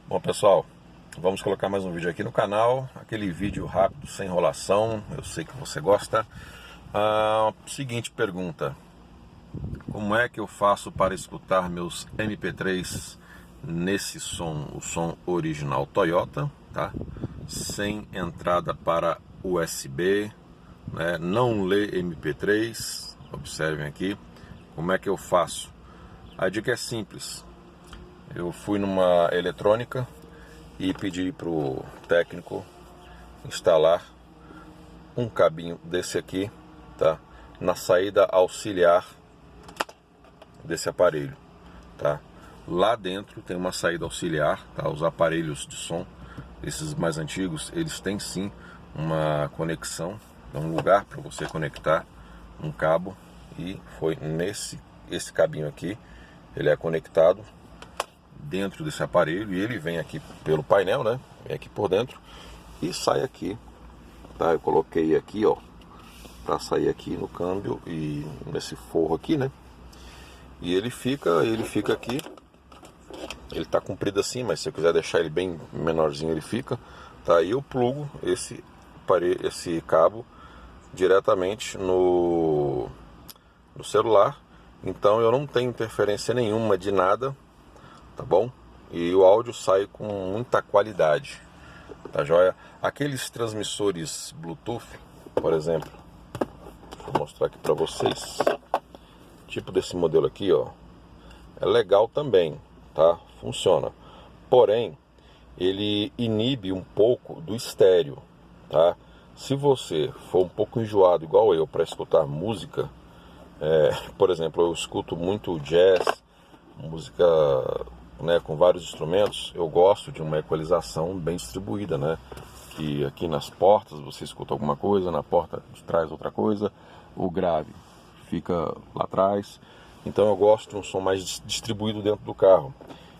Bom, pessoal, vamos colocar mais um vídeo aqui no canal, aquele vídeo rápido, sem enrolação, eu sei que você gosta. Seguinte pergunta: como é que eu faço para escutar meus MP3 nesse som, o som original Toyota, tá? Sem entrada para USB, né? Não lê MP3, observem aqui. Como é que eu faço? A dica é simples. Eu fui numa eletrônica e pedi para o técnico instalar um cabinho desse aqui, tá? Na saída auxiliar desse aparelho, tá? Lá dentro tem uma saída auxiliar, tá? Os aparelhos de som, esses mais antigos, eles têm sim uma conexão, um lugar para você conectar um cabo, e foi esse cabinho aqui, ele é conectado dentro desse aparelho e ele vem aqui pelo painel, né? Vem aqui por dentro e sai aqui, tá? Eu coloquei aqui, ó, para sair aqui no câmbio e nesse forro aqui, né? E ele fica aqui. Ele tá comprido assim, mas se eu quiser deixar ele bem menorzinho, ele fica, tá? Aí eu plugo esse cabo diretamente no celular, então eu não tenho interferência nenhuma de nada, tá bom? E o áudio sai com muita qualidade, tá joia? Aqueles transmissores Bluetooth, por exemplo, vou mostrar aqui pra vocês, tipo desse modelo aqui, ó, é legal também, tá? Funciona, porém ele inibe um pouco do estéreo, tá? Se você for um pouco enjoado igual eu para escutar música, por exemplo, eu escuto muito jazz, música, né, com vários instrumentos, eu gosto de uma equalização bem distribuída, né? Que aqui nas portas você escuta alguma coisa, na porta de trás outra coisa, o grave fica lá atrás. Então eu gosto de um som mais distribuído dentro do carro.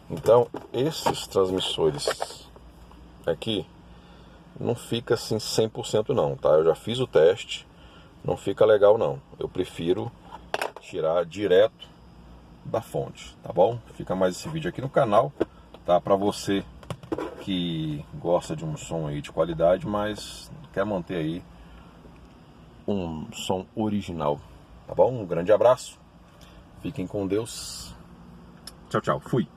Então esses transmissores aqui não fica assim 100% não, tá? Eu já fiz o teste, não fica legal não. Eu prefiro tirar direto da fonte, tá bom? Fica mais esse vídeo aqui no canal, tá? Para você que gosta de um som aí de qualidade, mas quer manter aí um som original, tá bom? Um grande abraço, fiquem com Deus, tchau, tchau, fui!